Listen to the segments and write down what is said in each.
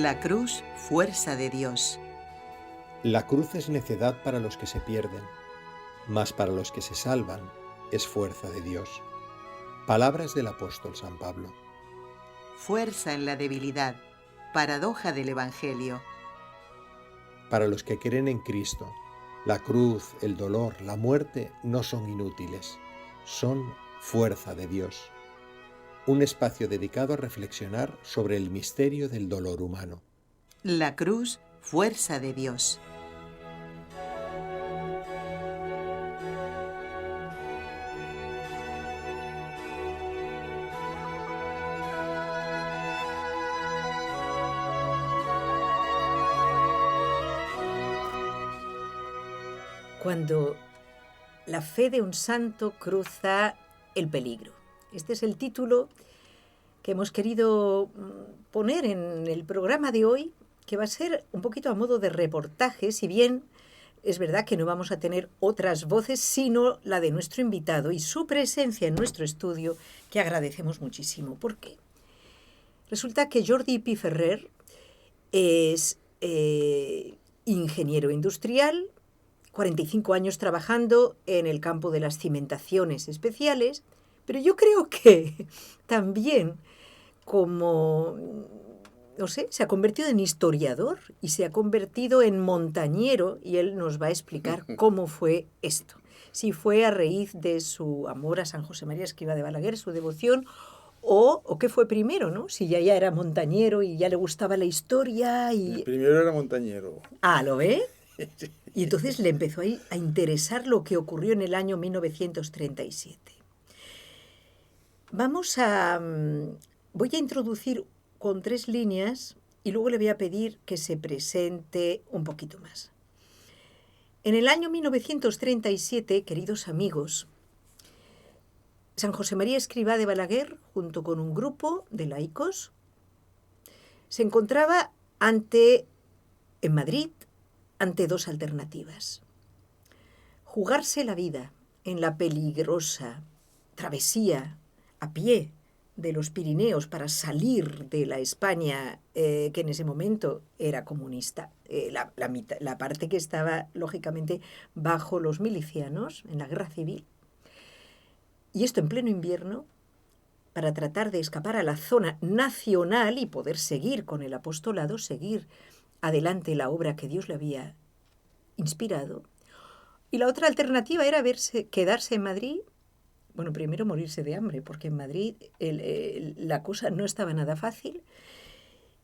La cruz, fuerza de Dios. La cruz es necedad para los que se pierden, mas para los que se salvan es fuerza de Dios. Palabras del apóstol San Pablo. Fuerza en la debilidad. Paradoja del Evangelio. Para los que creen en Cristo, la cruz, el dolor, la muerte no son inútiles, son fuerza de Dios. Un espacio dedicado a reflexionar sobre el misterio del dolor humano. La cruz, fuerza de Dios. Cuando la fe de un santo cruza el peligro. Este es el título que hemos querido poner en el programa de hoy, que va a ser un poquito a modo de reportaje, si bien es verdad que no vamos a tener otras voces, sino la de nuestro invitado y su presencia en nuestro estudio, que agradecemos muchísimo. ¿Por qué? Resulta que Jordi Piferrer es ingeniero industrial, 45 años trabajando en el campo de las cimentaciones especiales, pero yo creo que también como, no sé, se ha convertido en historiador y se ha convertido en montañero, y él nos va a explicar cómo fue esto. Si fue a raíz de su amor a San José María Escrivá de Balaguer, su devoción, o qué fue primero, ¿no? Si ya era montañero y ya le gustaba la historia y... El primero era montañero. Ah, ¿lo ve? Y entonces le empezó a interesar lo que ocurrió en el año 1937. Voy a introducir con 3 líneas y luego le voy a pedir que se presente un poquito más. En el año 1937, queridos amigos, San José María Escrivá de Balaguer, junto con un grupo de laicos, se encontraba en Madrid, ante 2 alternativas. Jugarse la vida en la peligrosa travesía a pie de los Pirineos para salir de la España que en ese momento era comunista, la parte que estaba lógicamente bajo los milicianos en la guerra civil, y esto en pleno invierno, para tratar de escapar a la zona nacional y poder seguir con el apostolado, seguir adelante la obra que Dios le había inspirado. Y la otra alternativa era quedarse en Madrid. Bueno, primero morirse de hambre, porque en Madrid la cosa no estaba nada fácil,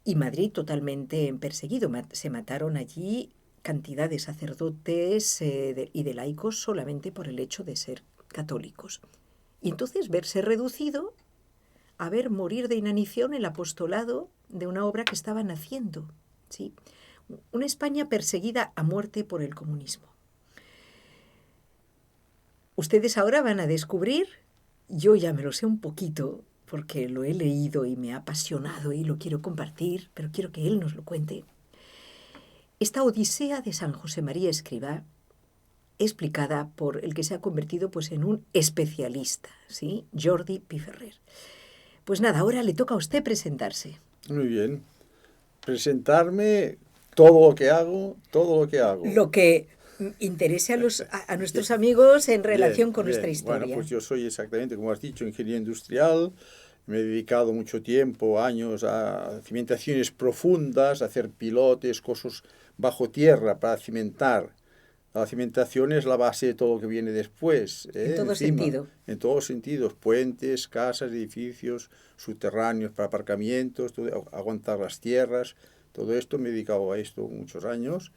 y Madrid totalmente perseguido. Se mataron allí cantidad de sacerdotes y de laicos solamente por el hecho de ser católicos. Y entonces verse reducido a ver morir de inanición el apostolado de una obra que estaba naciendo, ¿sí? Una España perseguida a muerte por el comunismo. Ustedes ahora van a descubrir, yo ya me lo sé un poquito, porque lo he leído y me ha apasionado y lo quiero compartir, pero quiero que él nos lo cuente. Esta odisea de San José María Escrivá, explicada por el que se ha convertido pues, en un especialista, ¿sí? Jordi Piferrer. Pues nada, ahora le toca a usted presentarse. Muy bien. Presentarme todo lo que hago. Lo que interese a nuestros amigos en relación bien, con bien. nuestra historia. Bueno, pues yo soy exactamente, como has dicho, ingeniero industrial. Me he dedicado mucho tiempo, años, a cimentaciones profundas, a hacer pilotes, cosas bajo tierra para cimentar. La cimentación es la base de todo lo que viene después. En todo sentido. En todos sentidos. Puentes, casas, edificios, subterráneos para aparcamientos, aguantar las tierras. Todo esto me he dedicado a esto muchos años.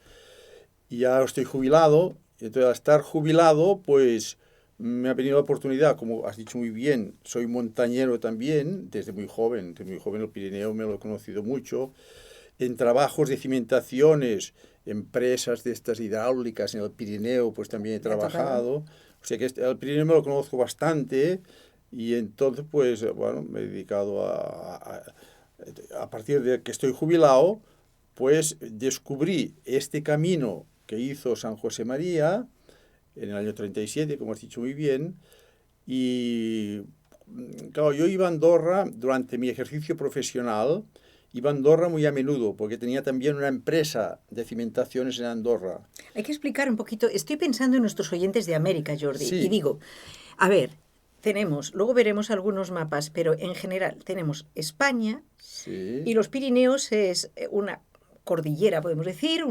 Y ya estoy jubilado. Entonces, al estar jubilado, pues me ha venido la oportunidad, como has dicho muy bien, soy montañero también, desde muy joven. Desde muy joven el Pirineo me lo he conocido mucho. En trabajos de cimentaciones, empresas de estas hidráulicas en el Pirineo, pues también he trabajado. O sea que el Pirineo me lo conozco bastante, y entonces, pues, bueno, me he dedicado a partir de que estoy jubilado, pues descubrí este camino que hizo San José María en el año 37, como has dicho muy bien, y claro, yo iba a Andorra durante mi ejercicio profesional. iba a Andorra muy a menudo, porque tenía también una empresa de cimentaciones en Andorra. Hay que explicar un poquito. Estoy pensando en nuestros oyentes de América, Jordi, Sí. y digo, a ver, luego veremos algunos mapas, pero en general tenemos España Sí. y los Pirineos es una cordillera, podemos decir,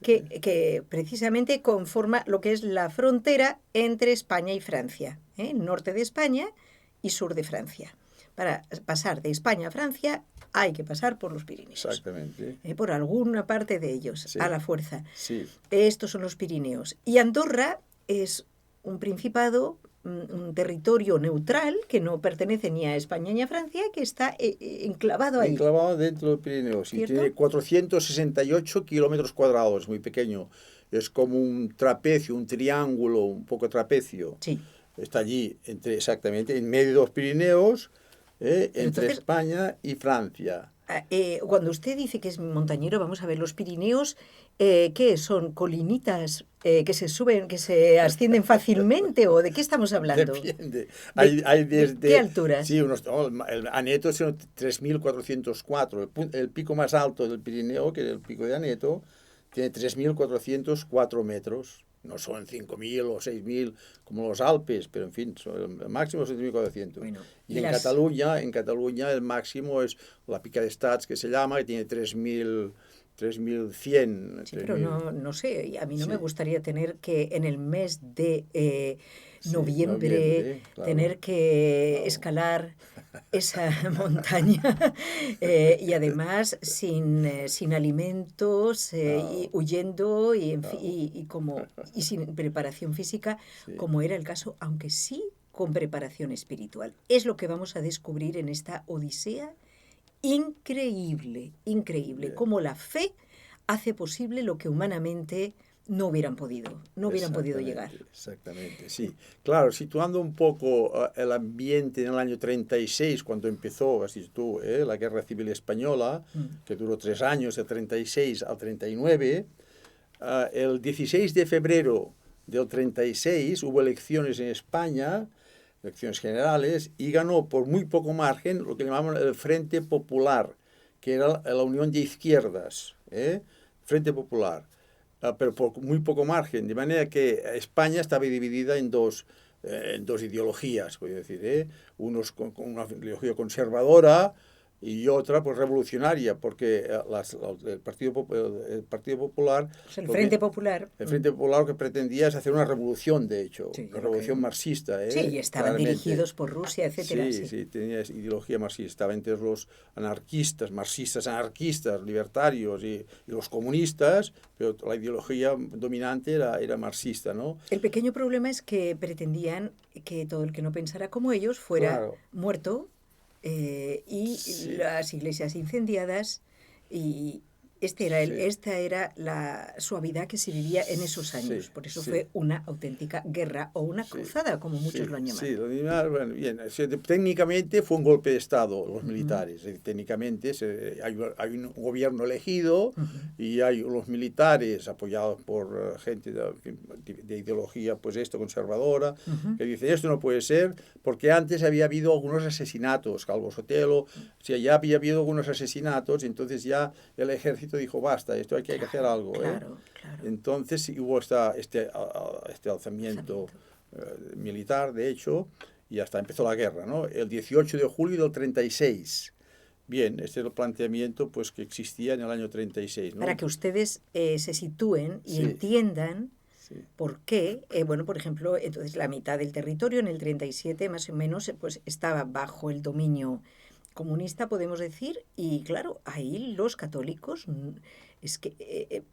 que precisamente conforma lo que es la frontera entre España y Francia, norte de España y sur de Francia. Para pasar de España a Francia hay que pasar por los Pirineos. Exactamente. Por alguna parte de ellos, Sí. a la fuerza. Sí. Estos son los Pirineos. Y Andorra es un principado, un territorio neutral que no pertenece ni a España ni a Francia, que está enclavado ahí. Enclavado dentro del Pirineo. Sí, ¿Cierto? tiene 468 kilómetros cuadrados, muy pequeño. Es como un trapecio, un triángulo, un poco trapecio. Sí. Está allí, exactamente, en medio de los Pirineos, entre Entonces, España y Francia. Cuando usted dice que es montañero, vamos a ver, los Pirineos, ¿qué son? ¿Colinitas que se suben, que se ascienden fácilmente? ¿O de qué estamos hablando? Depende. ¿De qué alturas? Sí, el Aneto es 3.404. El pico más alto del Pirineo, que es el pico de Aneto, tiene 3.404 metros. No son 5.000 o 6.000 como los Alpes, pero en fin, el máximo es 3.400. Bueno, y en Cataluña el máximo es la Pica d'Estats, que se llama, que tiene 3.100. Sí, pero no sé, a mí no me Sí. gustaría tener que en el mes de Sí, noviembre, claro. tener que Claro. escalar esa montaña y además sin alimentos, y huyendo y, en fin, y sin preparación física, Sí. como era el caso, aunque sí con preparación espiritual. Es lo que vamos a descubrir en esta odisea increíble, Bien. cómo la fe hace posible lo que humanamente no hubieran podido llegar. Exactamente, sí. Claro, situando un poco el ambiente en el año 36, cuando empezó, has dicho tú, la Guerra Civil Española, que duró 3 años, del 36 al 39, el 16 de febrero del 36 hubo elecciones en España, elecciones generales, y ganó por muy poco margen lo que llamaban el Frente Popular, que era la unión de izquierdas, Frente Popular, pero por muy poco margen, de manera que España estaba dividida en dos ideologías, voy a decir, unos con una ideología conservadora y otra pues revolucionaria, porque el Partido Popular... Pues el Frente Popular. El Frente Popular lo que pretendía es hacer una revolución, de hecho, Sí, una revolución que... marxista. Sí, y estaban claramente dirigidos por Rusia, etcétera. Sí, tenía ideología marxista. Estaba entre los anarquistas, marxistas anarquistas, libertarios y los comunistas, pero la ideología dominante era marxista, ¿no? El pequeño problema es que pretendían que todo el que no pensara como ellos fuera Claro. muerto, y Sí. las iglesias incendiadas, y esta era la suavidad que se vivía en esos años. Sí, Por eso sí. fue una auténtica guerra o una Sí, cruzada, como muchos lo han llamado. Sí, bueno, bien. Técnicamente fue un golpe de Estado, los militares. Técnicamente hay un gobierno elegido y hay los militares apoyados por gente de ideología, pues conservadora, que dicen esto no puede ser, porque antes había habido algunos asesinatos, Calvo Sotelo, ya había habido algunos asesinatos, y entonces ya el ejército dijo, basta, esto hay que hacer algo. Claro. Entonces hubo este alzamiento militar, de hecho, y hasta empezó la guerra, ¿no? El 18 de julio del 36. Bien, este es el planteamiento pues, que existía en el año 36, ¿no? Para que ustedes se sitúen y Sí. entiendan Sí. por qué, bueno, por ejemplo, entonces la mitad del territorio en el 37 más o menos pues estaba bajo el dominio comunista, podemos decir, y claro, ahí los católicos es que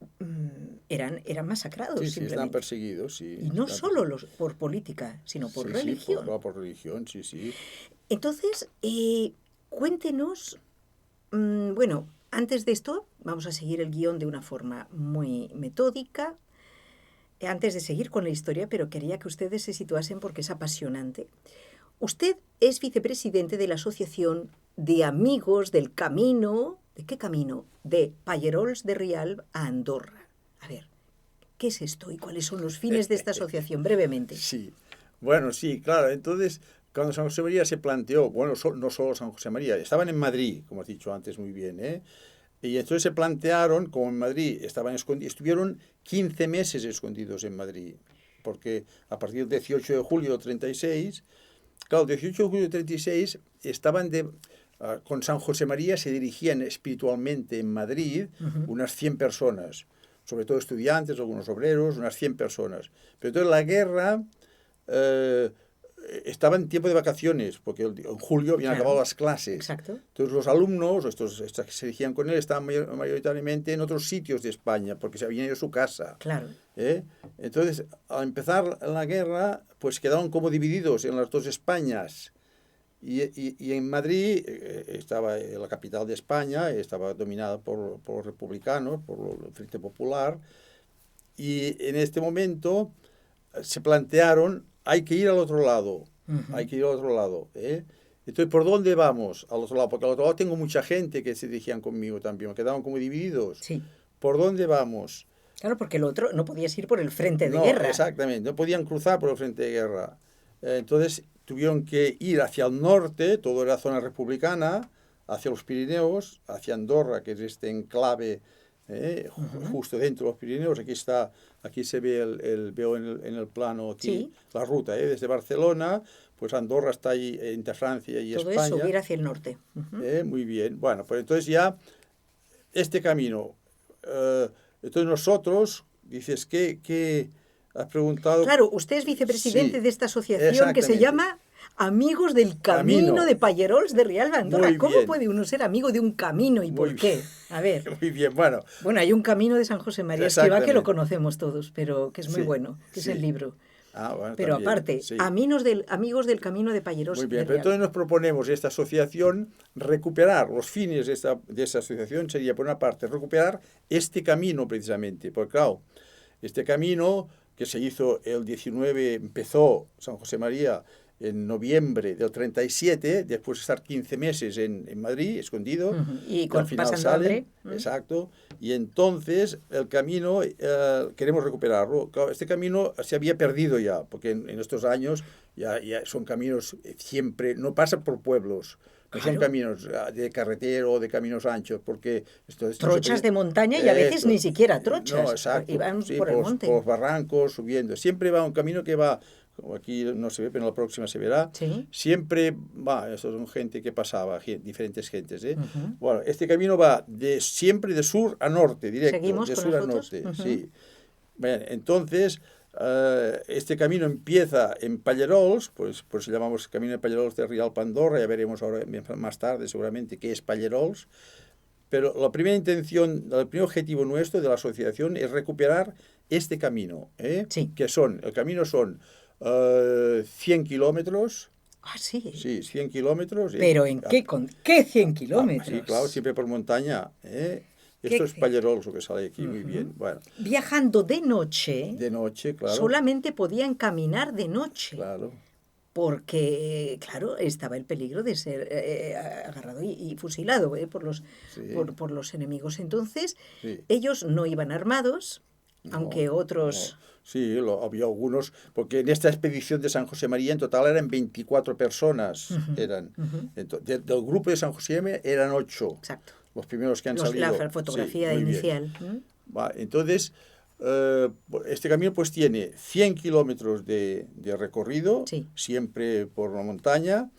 eran masacrados Sí, simplemente. están perseguidos, sí. Y no solo por política, sino por religión. Sí, por religión, sí. Entonces, cuéntenos, bueno, antes de esto, vamos a seguir el guión de una forma muy metódica, antes de seguir con la historia, pero quería que ustedes se situasen porque es apasionante. Usted es vicepresidente de la Asociación de Amigos del Camino. ¿De qué camino? De Pallerols de Rialb a Andorra. A ver, ¿qué es esto y cuáles son los fines de esta asociación? Brevemente. Sí. Bueno, sí, claro. Entonces, cuando San José María se planteó, bueno, no solo San José María, estaban en Madrid, como has dicho antes muy bien, ¿eh? Y entonces se plantearon, como en Madrid estaban escondidos, estuvieron 15 meses escondidos en Madrid, porque a partir del 18 de julio del 36, claro, el 18 de julio del 36 estaban con San José María se dirigían espiritualmente en Madrid unas 100 personas, sobre todo estudiantes, algunos obreros, unas 100 personas. Pero entonces la guerra estaba en tiempo de vacaciones, porque en julio habían acabado las clases. Exacto. Entonces los alumnos, estos que se dirigían con él, estaban mayoritariamente en otros sitios de España, porque se habían ido a su casa. Claro. Entonces, al empezar la guerra, pues quedaron como divididos en las dos Españas. Y en Madrid estaba la capital de España, estaba dominada por los republicanos, por el Frente Popular, y en este momento se plantearon, hay que ir al otro lado, hay que ir al otro lado. Entonces, ¿por dónde vamos al otro lado? Porque al otro lado tengo mucha gente que se dirigían conmigo también, quedaban como divididos. Sí. ¿Por dónde vamos? Claro, porque el otro no podías ir por el frente de No, guerra. exactamente, no podían cruzar por el frente de guerra. Entonces tuvieron que ir hacia el norte, todo era zona republicana, hacia los Pirineos, hacia Andorra, que es este enclave justo dentro de los Pirineos. Aquí se ve veo en el plano aquí, Sí. la ruta, desde Barcelona, pues Andorra está ahí entre Francia y Todo España. es subir hacia el norte. Muy bien. Bueno, pues entonces ya este camino. Entonces nosotros, dices, ¿qué has preguntado? Claro, usted es vicepresidente Sí, de esta asociación que se exactamente. llama Amigos del Camino de Pallerols de Rialba, Andorra. Muy ¿Cómo bien. puede uno ser amigo de un camino y por Muy qué? A ver. Muy bien, bueno. Bueno, hay un camino de San José María Escrivá que lo Exactamente. conocemos todos, pero que es muy Sí, bueno, que sí. es el libro. Bueno, Pero también, aparte, sí. Amigos del Camino de Pallerols Muy de bien, pero Rialba. entonces nos proponemos esta asociación recuperar los fines de esta asociación sería, por una parte, recuperar este camino precisamente, porque claro, este camino que se hizo el 19, empezó San José María en noviembre del 37, después de estar 15 meses en Madrid, escondido, Y al final pasando salen, hambre. exacto, y entonces el camino queremos recuperarlo. Claro, este camino se había perdido ya, porque en estos años ya son caminos siempre, no pasa por pueblos, no son Claro. caminos de carretero o de caminos anchos, porque esto Trochas de montaña y a veces ni siquiera trochas. No, exacto. Iban Sí, por el monte. por los barrancos, subiendo. Siempre va un camino que va, como aquí no se ve, pero en la próxima se verá. Sí. Siempre va, eso son gente que pasaba, diferentes gentes. Bueno, este camino va siempre de sur a norte, directo. ¿Seguimos de con sur las a fotos? norte, sí. Bien, entonces, este camino empieza en Pallerols, pues por eso llamamos Camino de Pallerols de Rialba Andorra, ya veremos ahora más tarde seguramente qué es Pallerols. Pero la primera intención, el primer objetivo nuestro de la asociación es recuperar este camino, Sí. el camino son 100 kilómetros, Ah, sí. sí, 100 kilómetros. Pero ¿en qué 100 kilómetros? Sí, claro, siempre por montaña. Esto es Pallerols, lo que sale aquí, muy bien. Bueno, Viajando de noche, de noche, claro. solamente podían caminar de noche. Claro. Porque, claro, estaba el peligro de ser agarrado y fusilado Sí. por los enemigos. Entonces, Sí. ellos no iban armados, No, aunque otros... no. Sí, había algunos, porque en esta expedición de San José María en total eran 24 personas. Del grupo de San José María eran 8, Exacto. los primeros que han salido. La fotografía Sí, muy bien. inicial. Va, entonces, este camino pues tiene 100 kilómetros de recorrido, Sí. siempre por la montaña,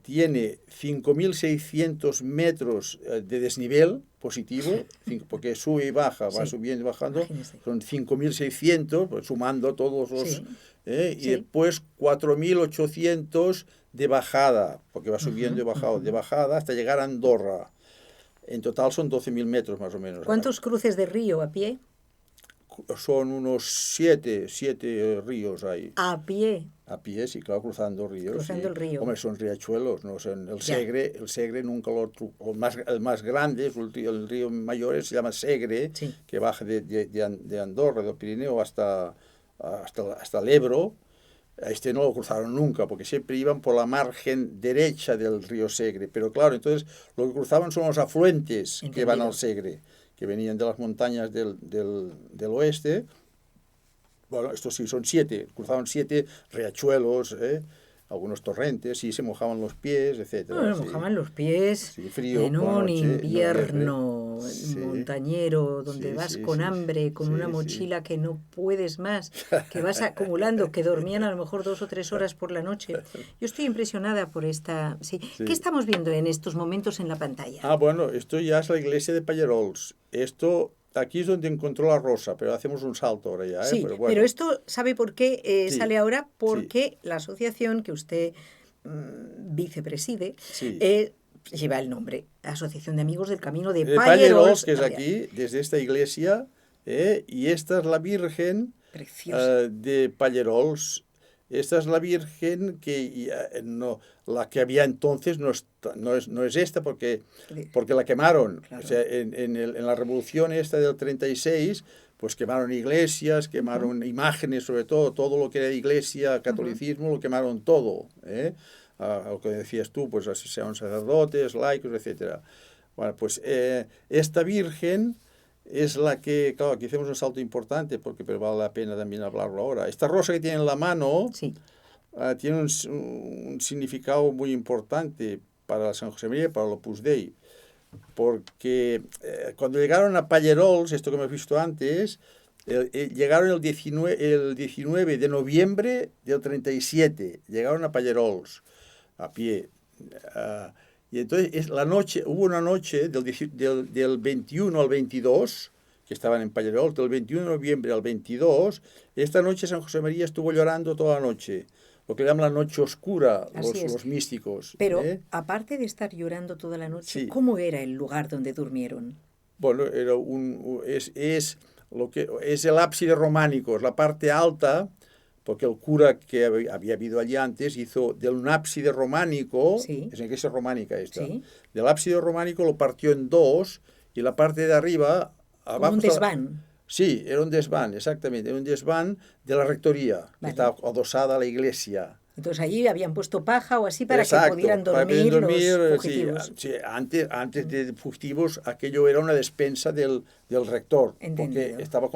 tiene 5.600 metros de desnivel positivo, porque sube y baja, va Sí. subiendo y bajando, Imagínese. son 5.600, pues, sumando todos los... Sí. Y Sí. después 4.800 de bajada, porque va subiendo y bajando, de bajada hasta llegar a Andorra. En total son 12.000 metros más o menos. ¿Cuántos cruces de río a pie? Son unos 7 ríos ahí. A pie. A pie, sí, claro, cruzando ríos. Cruzando sí. el río. Hombre, son riachuelos, ¿no? Son el Ya. Segre nunca el más grande, el río mayor se llama Segre, Sí. que baja de Andorra, del Pirineo hasta el Ebro. Este no lo cruzaron nunca, porque siempre iban por la margen derecha del río Segre. Pero claro, entonces lo que cruzaban son los afluentes que van al Segre, que venían de las montañas del oeste. Bueno, estos sí son 7, cruzaban 7 riachuelos, algunos torrentes, sí, se mojaban los pies, etcétera. No, sí. mojaban los pies Sí, frío en por la un noche, invierno sí. montañero donde Sí, vas sí, con sí, hambre, con sí, una sí. mochila que no puedes más, que vas acumulando, que dormían a lo mejor 2 o 3 horas por la noche. Yo estoy impresionada por esta... Sí. Sí. ¿Qué estamos viendo en estos momentos en la pantalla? Ah, bueno, esto ya es la iglesia de Pallerols. Esto, aquí es donde encontró la rosa, pero hacemos un salto ahora ya, ¿eh? Sí, Pero bueno, pero esto, ¿sabe por qué Sí, sale ahora? sí. Porque la asociación que usted vicepreside Sí. lleva el nombre Asociación de Amigos del Camino de Pallerols, Pallerols. que es aquí, desde esta iglesia, y esta es la Virgen Preciosa. de Pallerols. Esta es la Virgen que no, la que había entonces no es esta porque la quemaron. Claro. O sea, en la revolución esta del 36, pues quemaron iglesias, quemaron imágenes, sobre todo lo que era iglesia, catolicismo, lo quemaron todo. Lo que decías tú, pues asesinaron sacerdotes, laicos, etcétera. Bueno, pues esta Virgen es la que, claro, aquí hacemos un salto importante pero vale la pena también hablarlo ahora. Esta rosa que tiene en la mano Sí. Tiene un significado muy importante para San José María y para el Opus Dei, porque cuando llegaron a Pallerols, esto que hemos visto antes, llegaron el 19 de noviembre del 37, llegaron a Pallerols a pie. Y entonces hubo una noche del 21 al 22, que estaban en Pallerols, del 21 de noviembre al 22, esta noche San José María estuvo llorando toda la noche, lo que llaman la noche oscura, los místicos. Pero, aparte de estar llorando toda la noche, Sí. ¿cómo era el lugar donde durmieron? Bueno, es el ábside románico, es la parte alta, porque el cura que había habido allí antes hizo de un ábside románico, Sí. es una iglesia románica esta, Sí. del ábside románico lo partió en dos, y la parte de arriba, Como abajo un está desván. Sí, era un desván, exactamente, era un desván de la rectoría, que Vale. estaba adosada a la iglesia. Entonces allí habían puesto paja o así para Exacto, que pudieran para que dormir, pudieran los sí, fugitivos. sí, antes de fugitivos, aquello era una despensa del rector, Entendido. porque estaba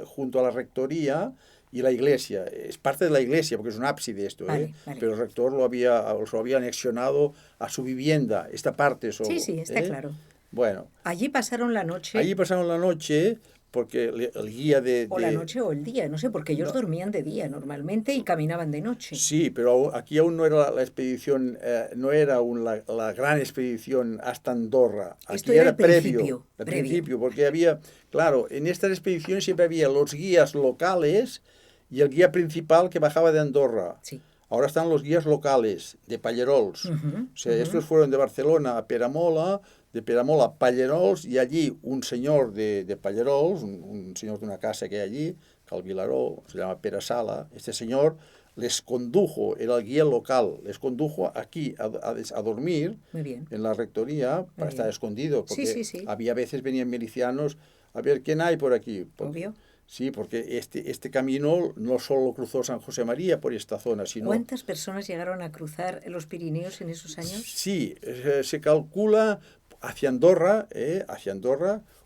junto a la rectoría y la iglesia. Es parte de la iglesia, porque es un ábside esto, Vale, vale. pero el rector lo había anexionado a su vivienda, esta parte solo. Sí, está claro. Bueno, Allí pasaron la noche, allí pasaron la noche, porque el guía o la noche o el día, no sé, porque ellos No. dormían de día normalmente y caminaban de noche. Sí, pero aquí aún no era la expedición, no era la gran expedición hasta Andorra. Aquí Esto era el previo, principio, al previo. principio, porque había, claro, en estas expediciones siempre había los guías locales y el guía principal que bajaba de Andorra. Sí. Ahora están los guías locales de Pallerols. Ujú, O sea, estos fueron de Barcelona a Peramola, de Peramola a Pallerols, y allí un señor de Pallerols, un señor de una casa que hay allí, Calvilaró, se llama Pere Sala, este señor les condujo, era el guía local, les condujo aquí a dormir Muy bien. en la rectoría para estar bien. escondido, porque Sí. había veces venían milicianos, a ver, ¿quién hay por aquí? Obvio. Sí, porque este camino no solo cruzó San José María por esta zona, sino... ¿Cuántas personas llegaron a cruzar los Pirineos en esos años? Sí, se calcula hacia Andorra,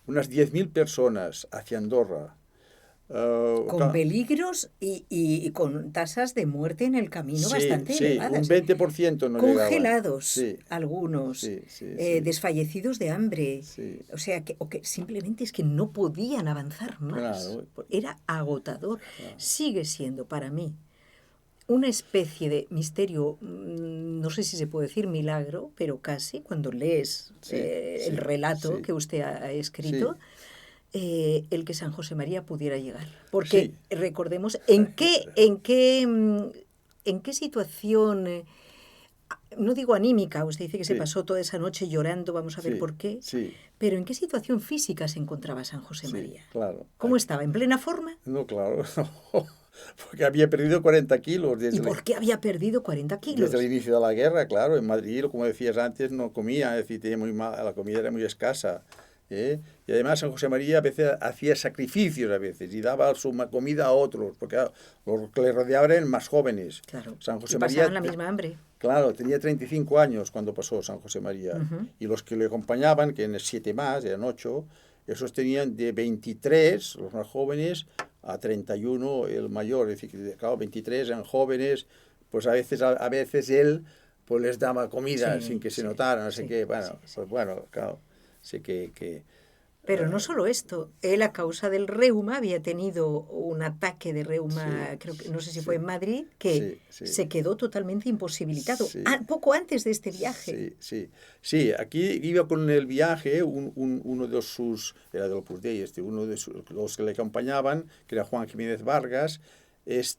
unas 10.000 personas hacia Andorra. Con peligros y con tasas de muerte en el camino bastante elevadas. Un 20% no Congelados, llegaban. algunos, Sí. desfallecidos de hambre. Sí. O sea, que simplemente es que no podían avanzar más. Claro. Era agotador. Sigue siendo para mí una especie de misterio, no sé si se puede decir milagro, pero casi, cuando lees el relato que usted ha escrito. El que San José María pudiera llegar. Porque recordemos en qué situación, no digo anímica, usted dice que se pasó toda esa noche llorando, vamos a ver por qué, pero en qué situación física se encontraba San José María. Claro. ¿Cómo estaba? ¿En plena forma? No, claro, no. Porque había perdido 40 kilos. ¿Y por qué había perdido 40 kilos? Desde el inicio de la guerra, claro. En Madrid, como decías antes, no comía, es decir, la comida era muy escasa. Y además San José María a veces hacía sacrificios y daba su comida a otros, porque los que le rodeaban eran más jóvenes. Claro. San José y María pasaban la misma hambre. Claro, tenía 35 años cuando pasó San José María. Y los que le acompañaban, que eran 7 más, eran 8, esos tenían de 23, los más jóvenes, a 31 el mayor. Es decir, claro, 23 eran jóvenes, pues a veces él pues les daba comida Sí, sin que se sí, notara, no sé sí, qué, bueno, sí, sí. pues bueno, claro, sé que Pero no solo esto, él a causa del reuma había tenido un ataque de reuma, sí, creo que no sé si sí, fue en Madrid, que sí, sí, se quedó totalmente imposibilitado, sí. poco antes de este viaje. Sí, sí. Sí, aquí iba con el viaje uno de sus, era del Opus Dei, uno de los que le acompañaban, que era Juan Jiménez Vargas,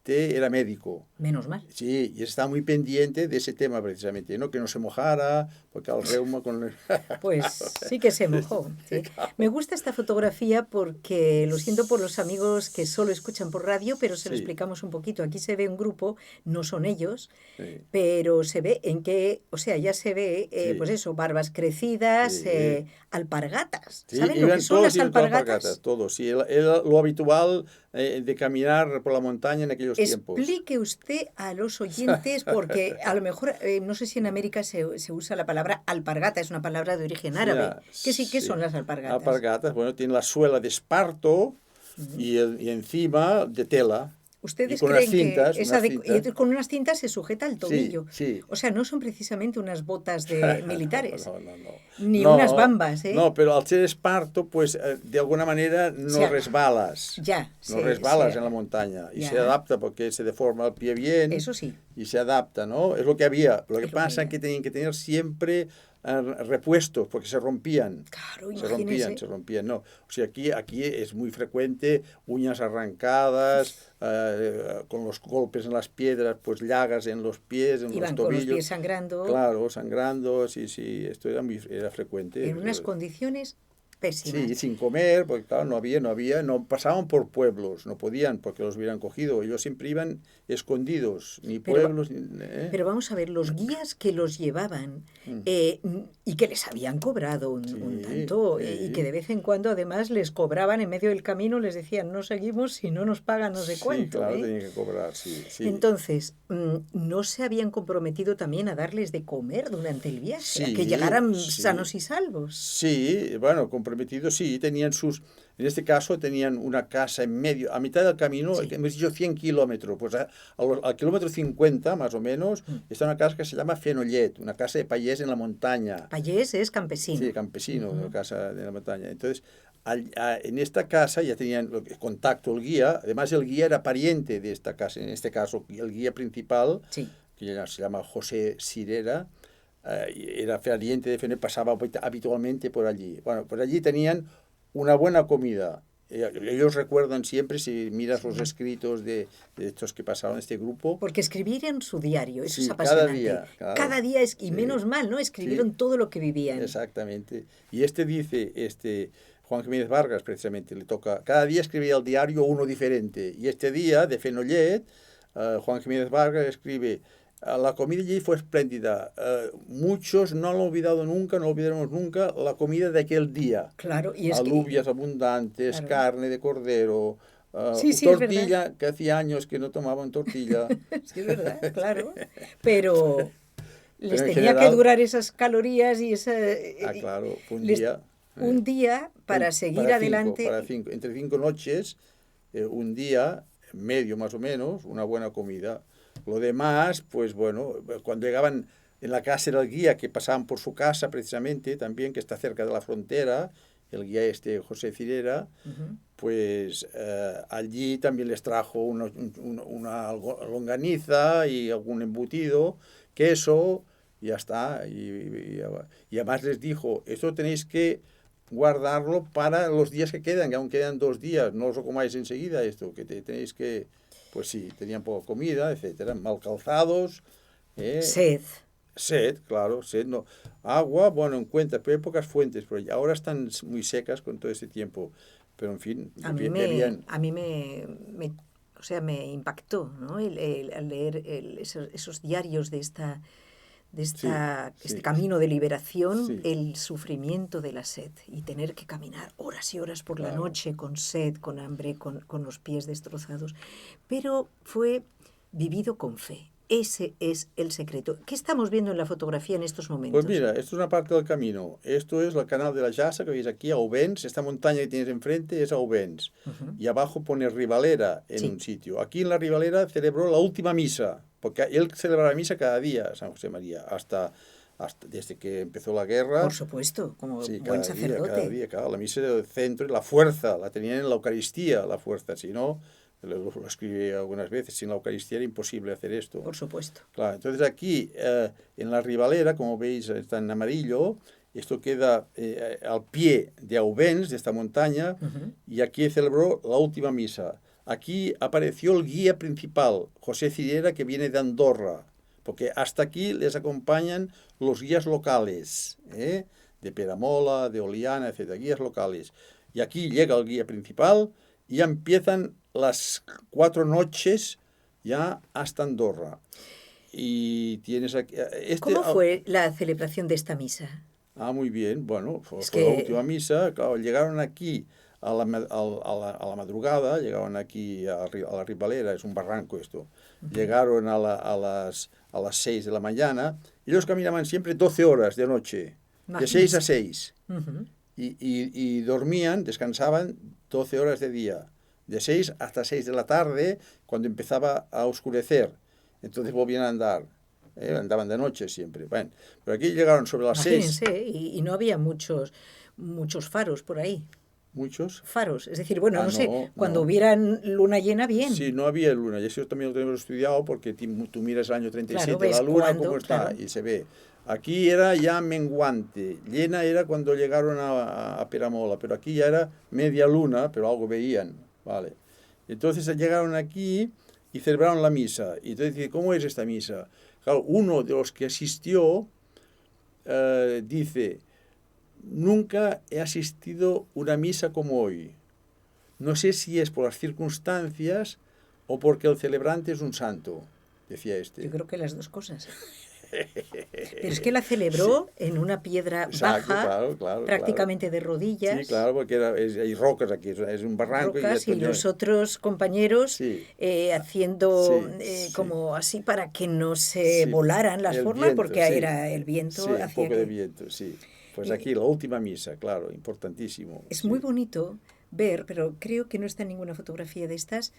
era médico. Menos mal. Sí, y está muy pendiente de ese tema precisamente, ¿no? Que no se mojara, porque al reuma con el... Pues sí que se mojó, ¿sí? Me gusta esta fotografía porque lo siento por los amigos que solo escuchan por radio, pero se lo Sí, explicamos un poquito. Aquí se ve un grupo, no son ellos, sí, pero se ve en que, o sea, ya se ve, sí, pues eso, barbas crecidas, sí. alpargatas. Sí, ¿Saben lo que son las iban todos alpargatas, alpargatas? todos. Sí, lo habitual de caminar por la montaña en aquellos tiempos. Explique usted a los oyentes, porque a lo mejor, no sé si en América se usa la palabra alpargata, es una palabra de origen árabe. Ya, ¿Qué sí que son sí. las alpargatas? Alpargatas, bueno, tiene la suela de esparto Ujú. y encima de tela. Y ¿Ustedes con unas creen que cintas, unas cintas. y con unas cintas se sujeta al Sí, tobillo? sí. O sea, no son precisamente unas botas de militares, No, no, no. ni unas No, bambas, ¿eh? no, pero al ser esparto, pues de alguna manera O no sea, resbalas. ya, No resbalas en la montaña y se ya, adapta porque se deforma el pie bien eso sí, y se adapta, ¿no? Es lo que había. Lo que es lo que pasa es había. que tenían que tener siempre repuestos porque se rompían. Claro, Se imagínese. rompían, no. O sea, aquí es muy frecuente uñas arrancadas, con los golpes en las piedras, pues llagas en los pies, en los Iban con los tobillos. pies sangrando Claro, sangrando, sí, esto era frecuente. en unas condiciones Sí, pésimas. sin comer, porque claro, no pasaban por pueblos, no podían porque los hubieran cogido. Ellos siempre iban escondidos, ni Pero, pueblos, ¿eh? pero vamos a ver, los guías que los llevaban Mm. y que les habían cobrado un Sí, tanto y que sí. de vez en cuando además les cobraban en medio del camino, les decían no seguimos si no nos pagan no sé Sí, cuánto, claro, ¿eh? tenían que cobrar, sí, sí. Entonces, ¿no se habían comprometido también a darles de comer durante el viaje? A que Sí, llegaran sí. sanos y salvos. Sí, bueno, comprometidos, sí, en este caso tenían una casa en medio, a mitad del camino, Sí. hemos dicho 100 kilómetros, pues al kilómetro 50 más o menos, Mm. está una casa que se llama Fenollet, una casa de payés en la montaña. Payés es campesino. Sí, campesino, Ujú. una casa de la montaña. Entonces, en esta casa ya tenían contacto el guía, además el guía era pariente de esta casa, en este caso el guía principal, Sí. que ya se llama José Sirera, era pariente de Fenollet, pasaba habitualmente por allí. Bueno, por allí tenían una buena comida. Ellos recuerdan siempre, si miras los escritos de estos que pasaron este grupo, Porque escribieron su diario, eso es sí, cada apasionante. día, claro, Cada día es, y sí, menos mal, ¿no? Escribieron sí, todo lo que vivían. exactamente. Y dice, Juan Jiménez Vargas precisamente, le toca, cada día escribía el diario uno diferente. Y este día de Fenollet, Juan Jiménez Vargas escribe: la comida allí fue espléndida. Muchos no lo han olvidado nunca, no olvidaremos nunca la comida de aquel día. Claro, y es que, Alubias abundantes, claro. carne de cordero, Sí, sí, es verdad. tortilla, que hacía años que no tomaban tortilla. Sí, es verdad, claro. Pero les Pero en tenía que general, durar esas calorías y claro, fue un les- día. un día para seguir adelante. Entre 5 noches, un día, medio más o menos, una buena comida. Lo demás, pues bueno, cuando llegaban en la casa del guía, que pasaban por su casa precisamente, también, que está cerca de la frontera, el guía José Cirera, Ujú. pues allí también les trajo una longaniza y algún embutido, queso, y ya está. Y además les dijo, esto tenéis que guardarlo para los días que quedan, que aún quedan 2 días, no os lo comáis enseguida esto, que tenéis que, pues sí, tenían poca comida, etcétera, mal calzados, Sed. claro, sed, no, agua, bueno, en cuenta, pero hay pocas fuentes, pero ahora están muy secas con todo este tiempo, pero en fin, A mí bebían, o sea, me impactó, ¿no? Al leer esos diarios de sí, este sí, camino de liberación, sí, el sufrimiento de la sed y tener que caminar horas y horas por la claro. noche con sed, con hambre, con los pies destrozados. Pero fue vivido con fe. Ese es el secreto. ¿Qué estamos viendo en la fotografía en estos momentos? Pues mira, esto es una parte del camino. Esto es el canal de la Llasa que veis aquí, Aubens. Esta montaña que tienes enfrente es Aubens. Ujú. Y abajo pone Rivalera en Sí. un sitio. Aquí en la Rivalera celebró la última misa. porque él celebraba la misa cada día, San José María, hasta desde que empezó la guerra. Por supuesto, como Sí, buen cada sacerdote. Día, cada día, claro. La misa era el centro y la fuerza, la tenían en la Eucaristía, la fuerza. Si no, lo escribí algunas veces, sin la Eucaristía era imposible hacer esto. Por supuesto. Claro, entonces aquí, en la Ribalera, como veis, está en amarillo, esto queda al pie de Auvens, de esta montaña, y aquí celebró la última misa. Aquí apareció el guía principal, José Cirera, que viene de Andorra, porque hasta aquí les acompañan los guías locales, de Peramola, de Oliana, etc., guías locales. Y aquí llega el guía principal y ya empiezan las 4 noches ya hasta Andorra. Y tienes aquí... ¿Cómo fue la celebración de esta misa? Muy bien. Bueno, fue la última misa. Claro, llegaron aquí a la madrugada, llegaron aquí a la Ribalera, es un barranco esto. Llegaron a las 6 de la mañana y ellos caminaban siempre 12 horas de noche, de 6 a 6. Y dormían, descansaban 12 horas de día, de 6 hasta 6 de la tarde, cuando empezaba a oscurecer. Entonces volvían a andar. Andaban de noche siempre. Bueno, pero aquí llegaron sobre las 6. Y no había muchos faros por ahí. ¿Muchos? Faros, es decir, bueno, no sé, cuando hubieran luna llena, bien. Sí, no había luna, y eso también lo tenemos estudiado, porque tú miras el año 37, claro, la luna cómo está, y se ve. Aquí era ya menguante, llena era cuando llegaron a Peramola, pero aquí ya era media luna, pero algo veían, ¿vale? Entonces llegaron aquí y celebraron la misa, y entonces dice, ¿cómo es esta misa? Claro, uno de los que asistió dice... Nunca he asistido a una misa como hoy. No sé si es por las circunstancias o porque el celebrante es un santo, decía este. Yo creo que las dos cosas. Pero es que la celebró en una piedra baja, prácticamente de rodillas. Sí, claro, porque hay rocas aquí, es un barranco. Rocas y los otros compañeros haciendo como así para que no se volaran las formas, viento, porque era el viento. Sí, un poco de viento, sí. Pues aquí la última misa, claro, importantísimo. Es muy bonito ver, pero creo que no está en ninguna fotografía de estas.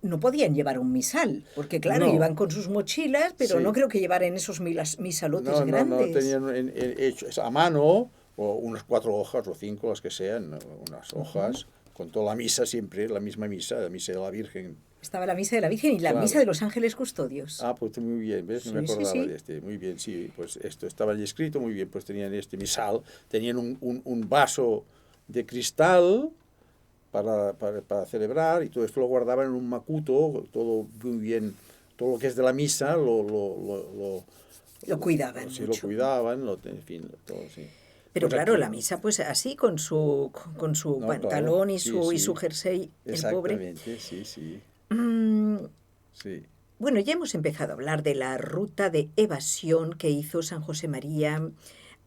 No podían llevar un misal, porque claro, iban con sus mochilas, pero no creo que llevaran esos misalotes grandes. No, tenían hechos a mano, o unas 4 hojas o 5, las que sean, unas hojas, con toda la misa siempre, la misma misa, la misa de la Virgen. Estaba la misa de la Virgen y la misa de los ángeles custodios. Pues muy bien, ¿ves? No me acordaba de este. Muy bien, sí, pues esto estaba allí escrito, muy bien, pues tenían este misal, tenían un vaso de cristal para celebrar, y todo esto lo guardaban en un macuto, todo muy bien, todo lo que es de la misa lo cuidaban sí, mucho. Lo cuidaban, en fin, todo, sí. Pero pues claro, aquí, la misa pues así, con su pantalón claro, y su jersey, el pobre. Exactamente, sí. Sí. Bueno, ya hemos empezado a hablar de la ruta de evasión que hizo San José María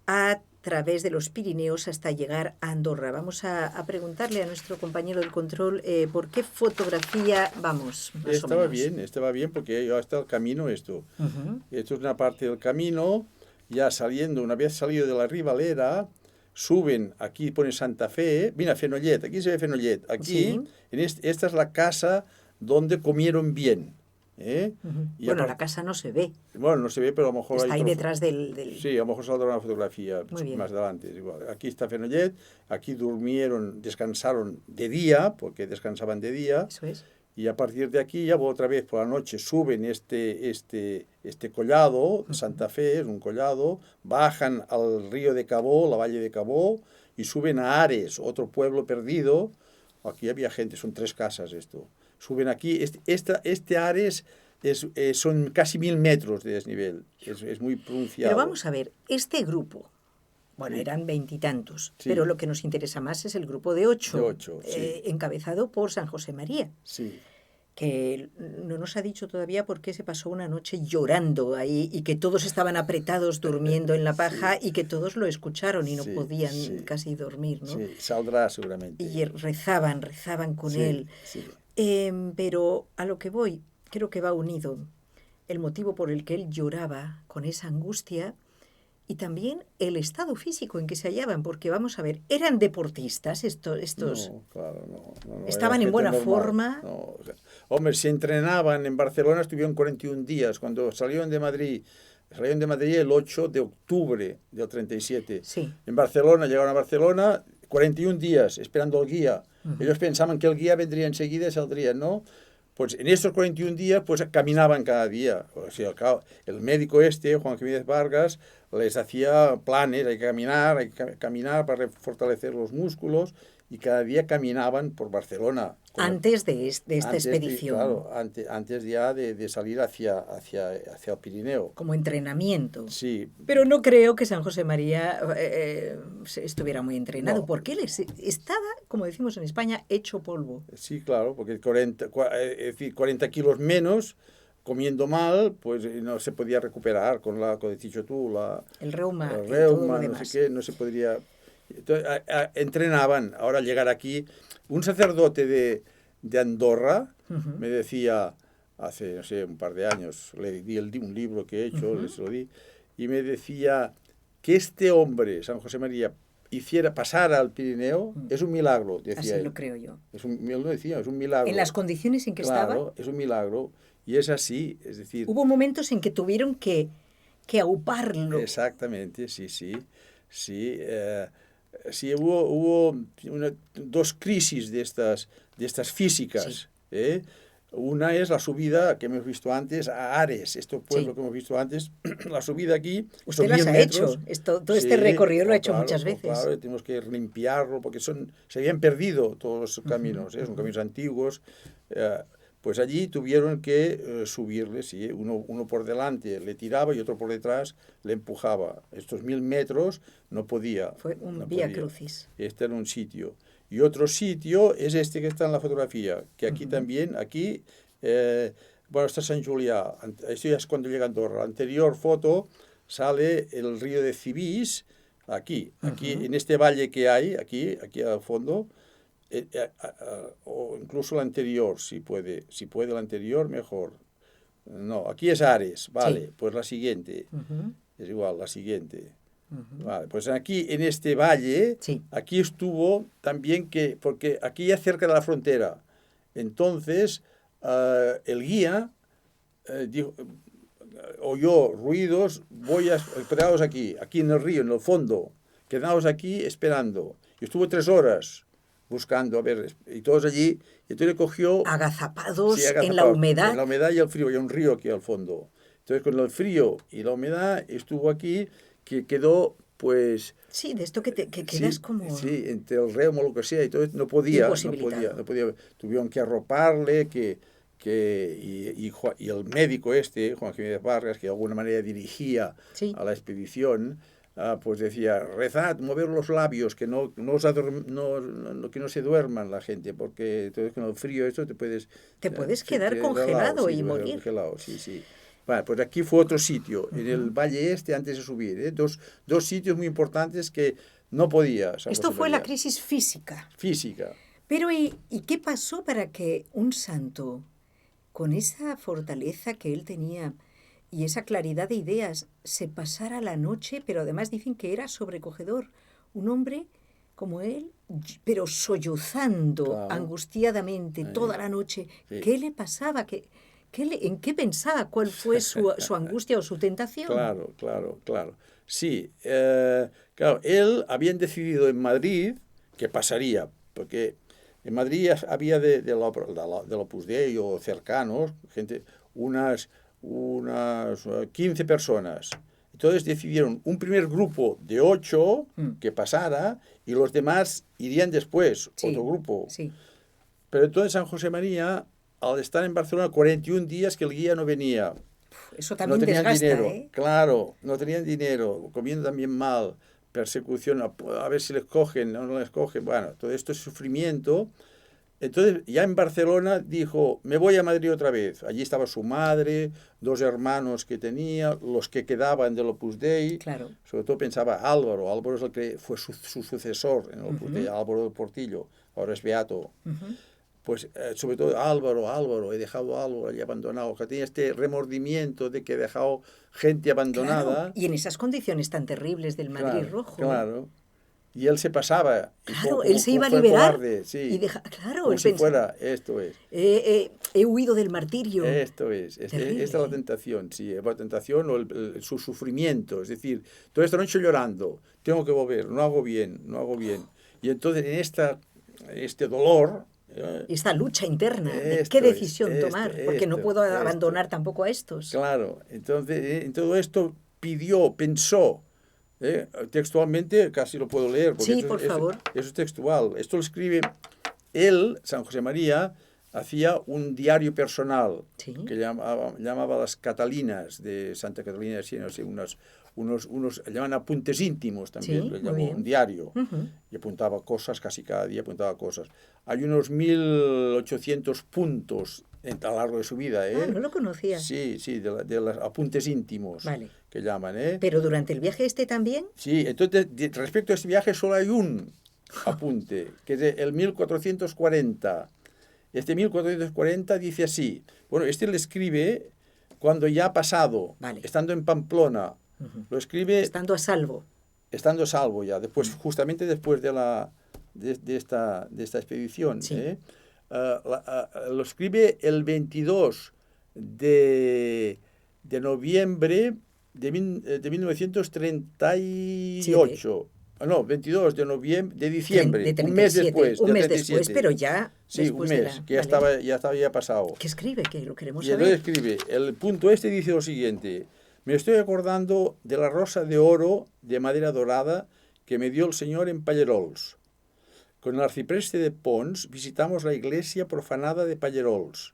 a través de los Pirineos hasta llegar a Andorra. Vamos a preguntarle a nuestro compañero del control por qué fotografía vamos. Estaba bien, porque ya está el camino esto. Esto es una parte del camino, ya saliendo, una vez salido de la Ribalera, suben, aquí pone Santa Fe, mira, Fenollet, aquí se ve Fenollet, aquí, esta es la casa donde comieron bien. Bueno, la casa no se ve. Bueno, no se ve, pero a lo mejor... Está ahí detrás del... Sí, a lo mejor saldrá una fotografía más adelante. Igual. Aquí está Fenollet, aquí durmieron, descansaron de día, porque descansaban de día. Eso es. Y a partir de aquí, ya otra vez por la noche, suben este collado, Santa Fe, es un collado, bajan al río de Cabó, la valle de Cabó, y suben a Ares, otro pueblo perdido. Aquí había gente, son 3 casas esto. Suben aquí, este Ares son casi 1000 metros de desnivel, es muy pronunciado. Pero vamos a ver, este grupo, bueno, eran 20 y tantos, pero lo que nos interesa más es el grupo de 8, encabezado por San José María, que no nos ha dicho todavía por qué se pasó una noche llorando ahí y que todos estaban apretados durmiendo en la paja y que todos lo escucharon y no podían casi dormir, ¿no? Sí, saldrá seguramente. Y rezaban con él. Sí. Pero a lo que voy, creo que va unido el motivo por el que él lloraba con esa angustia y también el estado físico en que se hallaban, porque vamos a ver, ¿eran deportistas estos? No, claro, no, ¿Estaban era en buena gente normal. forma? No, o sea, hombre, se entrenaban en Barcelona, estuvieron 41 días. Cuando salieron de Madrid el 8 de octubre del 37. Sí. En Barcelona, llegaron a Barcelona, 41 días esperando al guía. Ellos pensaban que el guía vendría enseguida y saldrían, ¿no? Pues en estos 41 días, pues caminaban cada día. O sea, el médico Juan Jiménez Vargas, les hacía planes, hay que caminar para fortalecer los músculos, y cada día caminaban por Barcelona. Antes de esta expedición. Claro, antes ya de salir hacia el Pirineo. Como entrenamiento. Sí. Pero no creo que San José María estuviera muy entrenado, No. porque él estaba, como decimos en España, hecho polvo. Sí, claro, porque 40 kilos menos, comiendo mal, pues no se podía recuperar con lo que has dicho tú, el reuma, el y todo lo reuma, no demás. sé qué, no se podría. Entonces, entrenaban. Ahora, al llegar aquí, un sacerdote de Andorra me decía, hace, no sé, un par de años, le di un libro que he hecho, se lo di, y me decía que este hombre, San José María, pasara al Pirineo, es un milagro, decía Así él. lo creo yo. Él lo decía, es un milagro. En las condiciones en que Claro, estaba. es un milagro, y es así, es decir. Hubo momentos en que tuvieron que auparlo. Exactamente, sí. Sí, hubo dos crisis de estas físicas. Sí. Una es la subida que hemos visto antes a Ares, este pueblo Sí. que hemos visto antes, la subida aquí. Usted son las 1000 ha metros. hecho. Todo este recorrido lo ha hecho muchas veces. Claro, tenemos que limpiarlo porque se habían perdido todos los caminos, son caminos antiguos. Pues allí tuvieron que subirle, sí, uno por delante le tiraba y otro por detrás le empujaba. Estos 1000 metros no podía. Fue un no vía podía. crucis. Este era un sitio. Y otro sitio es este que está en la fotografía, que aquí también, bueno, está Sant Julià, esto ya es cuando llega a Andorra. La anterior foto sale el río de Cibís, aquí en este valle que hay, aquí al fondo, o incluso la anterior, si puede la anterior, mejor. No, aquí es Ares, vale, Sí. pues la siguiente, es igual, la siguiente. Vale, pues aquí en este valle, Sí. aquí estuvo también porque aquí ya cerca de la frontera, entonces el guía oyó ruidos, quedaos aquí en el río, en el fondo, quedaos aquí esperando. Y estuvo 3 horas buscando, a ver, y todos allí, y entonces le cogió. Agazapados, Sí, en la humedad. En la humedad y el frío, y un río aquí al fondo. Entonces con el frío y la humedad estuvo aquí, que quedó, pues. Sí, de esto que sí, quedas como. Sí, entre el reuma o lo que sea, y todo no podía. Tuvieron que arroparle, y el médico Juan Jiménez Vargas, que de alguna manera dirigía Sí. a la expedición, pues decía, rezad, mover los labios, que que no se duerman la gente, porque entonces con el frío esto te puedes quedar congelado y te puedes morir. congelado, sí. Vale, pues aquí fue otro sitio, en el Valle antes de subir, dos sitios muy importantes que no podía. San Esto José fue la María. crisis física. Física. Pero ¿y qué pasó para que un santo, con esa fortaleza que él tenía y esa claridad de ideas, se pasara la noche, pero además dicen que era sobrecogedor? Un hombre como él, pero sollozando Claro. angustiadamente toda la noche. Sí. ¿Qué le pasaba? ¿En qué pensaba? ¿Cuál fue su angustia o su tentación? Claro. Sí, claro, él habían decidido en Madrid que pasaría, porque en Madrid había del Opus Dei o cercanos, gente, unas 15 personas. Entonces decidieron un primer grupo de 8 que pasara y los demás irían después, Sí, otro grupo. Sí. Pero entonces San José María, al estar en Barcelona 41 días que el guía no venía, Eso también no tenían desgasta, dinero, ¿eh? claro, no tenían dinero, comiendo también mal, persecución, a ver si les cogen, no les cogen, bueno, todo esto es sufrimiento. Entonces, ya en Barcelona dijo, me voy a Madrid otra vez. Allí estaba su madre, 2 hermanos que tenía, los que quedaban del Opus Dei. Claro. Sobre todo pensaba Álvaro es el que fue su sucesor en el Opus Dei, Álvaro del Portillo, ahora es beato. pues sobre todo Álvaro, he dejado a Álvaro allí abandonado, que tenía este remordimiento de que he dejado gente abandonada. Claro, y en esas condiciones tan terribles del Madrid Claro, Rojo. claro. Y él se pasaba. Claro, él se iba a liberar. Sí, Y claro, como él si pensaba, fuera, esto es. he huido del martirio. Esto es. Terrible. Esta es la tentación, sí. La tentación o su sufrimiento. Es decir, toda esta noche llorando, tengo que volver, no hago bien. Y entonces en este dolor... Esta lucha interna, de Esto qué es, decisión tomar, porque no esto, puedo esto. abandonar tampoco a estos. Claro, entonces en todo esto pensó, textualmente, casi lo puedo leer, porque Sí, por favor. Eso es textual. Esto lo escribe él, San José María, hacía un diario personal Sí. que llamaba las Catalinas de Santa Catalina de Siena, unos llaman apuntes íntimos también, Sí, lo muy llamó bien. un diario, Ujú. y apuntaba cosas, casi cada día apuntaba cosas. Hay unos 1800 puntos a lo largo de su vida, Ah, no lo conocía. Sí, de los apuntes íntimos, Vale. que llaman, Pero durante el viaje este también, Sí, entonces, respecto a este viaje solo hay un apunte, que es el 1440. Este 1440 dice así, bueno, este le escribe cuando ya ha pasado, Vale. estando en Pamplona, lo escribe estando a salvo. estando salvo ya, después, justamente después de esta expedición. Sí. Lo escribe el 22 de noviembre de 1938. No, 22 de diciembre, De un mes 37, después. un del mes después, 37. pero ya Sí, después un de mes, la- que ya vale. estaba ya pasado. ¿Qué escribe? Que lo queremos Y entonces saber. escribe, el punto este dice lo siguiente: me estoy acordando de la rosa de oro de madera dorada que me dio el Señor en Pallerols. Con el arcipreste de Pons visitamos la iglesia profanada de Pallerols.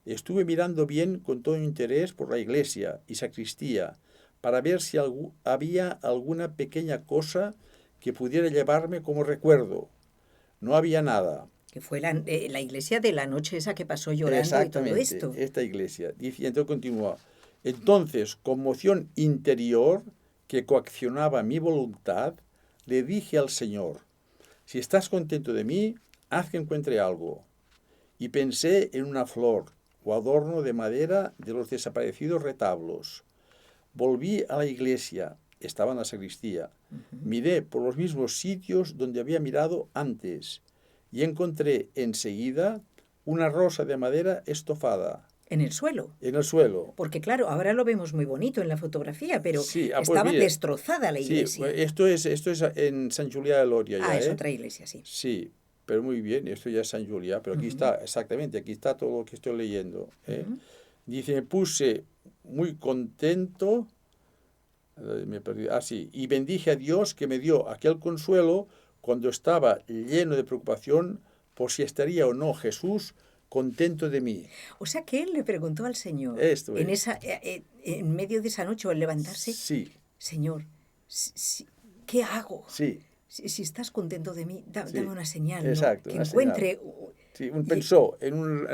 Estuve mirando bien con todo interés por la iglesia y sacristía para ver si había alguna pequeña cosa que pudiera llevarme como recuerdo. No había nada. Que fue la iglesia de la noche esa que pasó llorando y todo Exactamente, esto. esta iglesia. Dice, y entonces continúa. Entonces, conmoción interior que coaccionaba mi voluntad, le dije al Señor, si estás contento de mí, haz que encuentre algo. Y pensé en una flor o adorno de madera de los desaparecidos retablos. Volví a la iglesia, estaba en la sacristía. Miré por los mismos sitios donde había mirado antes y encontré enseguida una rosa de madera estofada En el suelo. en el suelo. Porque claro, ahora lo vemos muy bonito en la fotografía, pero Sí, pues estaba mire, destrozada la Sí, iglesia. esto es en Sant Julià de Lòria ya, Es otra iglesia, sí. Sí, pero muy bien, esto ya es San Julià, pero aquí está, exactamente, aquí está todo lo que estoy leyendo. Dice, me puse muy contento, me perdí, sí, y bendije a Dios que me dio aquel consuelo cuando estaba lleno de preocupación por si estaría o no Jesús contento de mí. O sea que él le preguntó al Señor, Esto en, es. en medio de esa noche o al levantarse, Sí, Señor, ¿qué hago? sí, Si estás contento de mí, Sí, dame una señal, ¿no? exacto, Que una encuentre... sí, pensó en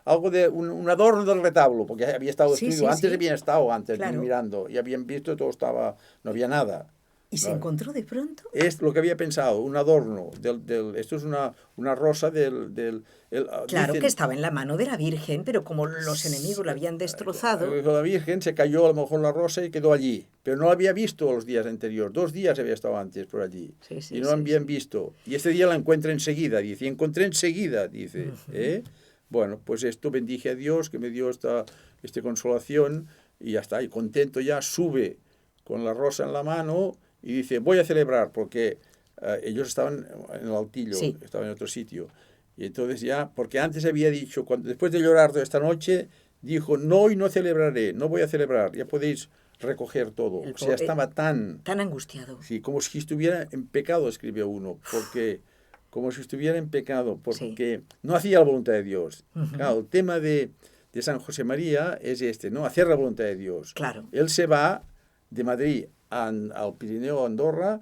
algo de un adorno del retablo, porque había estado Sí, destruido. sí, Antes sí. habían estado Claro. mirando y habían visto todo estaba, no había nada. Y se encontró de pronto. Es lo que había pensado, un adorno. Esto es una rosa Claro dicen, que estaba en la mano de la Virgen, pero como los enemigos la habían destrozado, la Virgen se cayó a lo mejor la rosa y quedó allí, pero no la había visto los días anteriores. 2 días había estado antes por allí Sí, sí, y no sí, la habían sí. visto. Y este día la encuentra enseguida, dice, y encontré enseguida, dice. Bueno, pues esto bendije a Dios que me dio esta consolación y ya está, y contento ya sube con la rosa en la mano y dice, voy a celebrar, porque ellos estaban en el altillo, Sí. estaban en otro sitio. Y entonces ya, porque antes había dicho, después de llorar toda esta noche, dijo, no, hoy no celebraré, no voy a celebrar, ya podéis recoger todo. El O sea, pobre- estaba tan, tan angustiado. sí, como si estuviera en pecado, escribe uno, porque como si estuviera en pecado, porque no hacía la voluntad de Dios. Claro, el tema de San José María es ¿no? Hacer la voluntad de Dios. Claro. Él se va de Madrid al Pirineo, a Andorra,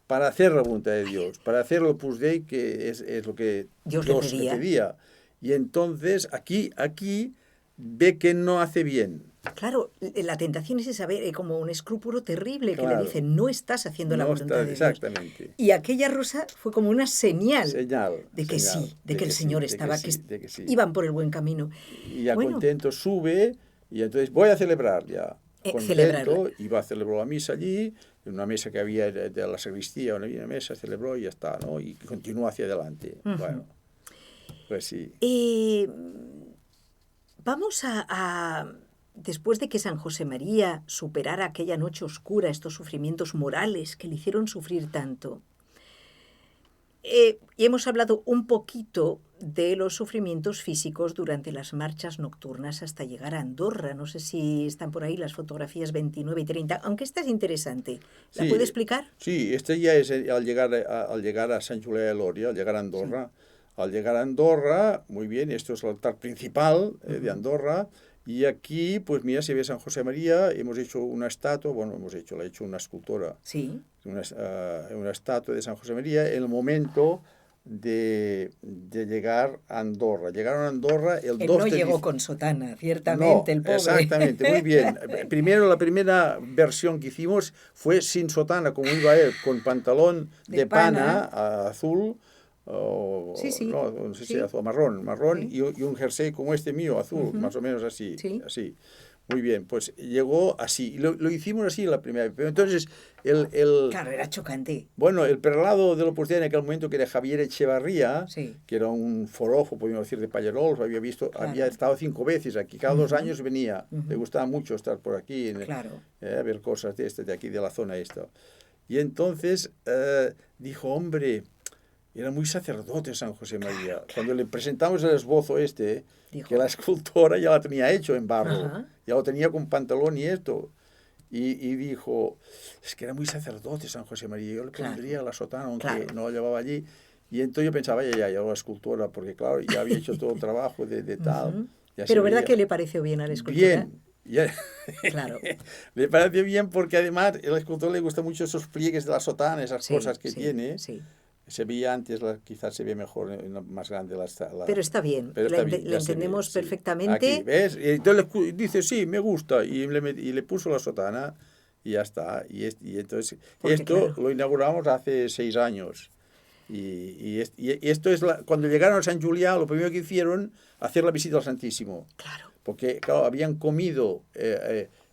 para hacer la voluntad de Dios, para hacer el Opus Dei, que es lo que Dios le pedía. Y entonces aquí ve que no hace bien. Claro, la tentación es esa, como un escrúpulo terrible que le Claro. dice, no estás haciendo la No voluntad está, de Dios. exactamente. Y aquella rosa fue como una señal de que Señal, sí, de que el Señor estaba, de que sí. iban por el buen camino. Y ya Bueno, contento sube y entonces voy a celebrar ya. celebrarla. Contento, iba a celebrar la misa allí, en una mesa que había de la sacristía, una mesa, celebró y ya está, ¿no? Y continúa hacia adelante. Bueno, pues sí. Vamos después de que San José María superara aquella noche oscura, estos sufrimientos morales que le hicieron sufrir tanto, y hemos hablado un poquito de los sufrimientos físicos durante las marchas nocturnas hasta llegar a Andorra. No sé si están por ahí las fotografías 29 y 30, aunque esta es interesante. ¿La Sí, puede explicar? Sí, este ya es al llegar a Sant Julià de Lòria, al llegar a Andorra. Sí. Al llegar a Andorra, muy bien, esto es el altar principal de Andorra. Y aquí, pues mira, se ve San José María, hemos hecho una estatua, la ha hecho una escultora. Sí. Una estatua de San José María en el momento de llegar a Andorra. Llegaron a Andorra el 2 Él no llegó con sotana, ciertamente, el pobre. Exactamente, muy bien. Primero, la primera versión que hicimos fue sin sotana, como iba él, con pantalón de pana azul, no sé si azul, marrón, sí. y un jersey como este mío, azul, más o menos así, así. Muy bien, pues llegó así. Lo hicimos así la primera vez. Pero entonces, Claro, era chocante. Bueno, el prelado del Opus Dei en aquel momento, que era Javier Echevarría, sí. que era un forofo, podríamos decir, de Pallerols, había estado 5 veces aquí. Cada 2 años venía. Le gustaba mucho estar por aquí, a ver cosas de aquí, de la zona esta. Y entonces dijo, hombre, era muy sacerdote San José María. Cuando le presentamos el esbozo dijo, que la escultora ya la tenía hecho en barro, ya lo tenía con pantalón y esto. Y dijo, es que era muy sacerdote San José María, yo le pondría la sotana, aunque no lo llevaba allí. Y entonces yo pensaba, ya la escultora, porque claro, ya había hecho todo el trabajo de tal. Pero ¿verdad que le pareció bien a la escultora? Bien. Claro. Le pareció bien porque además al escultor le gustan mucho esos pliegues de la sotana, esas cosas que tiene. Sí. Se veía antes, quizás se ve mejor, más grande Pero está bien, la entendemos perfectamente. Aquí, ¿ves? Y entonces dice, sí, me gusta, y le puso la sotana y ya está. Y entonces esto lo inauguramos hace 6 años. Y esto es, cuando llegaron a Sant Julià, lo primero que hicieron, hacer la visita al Santísimo. Claro. Porque, claro, habían comido,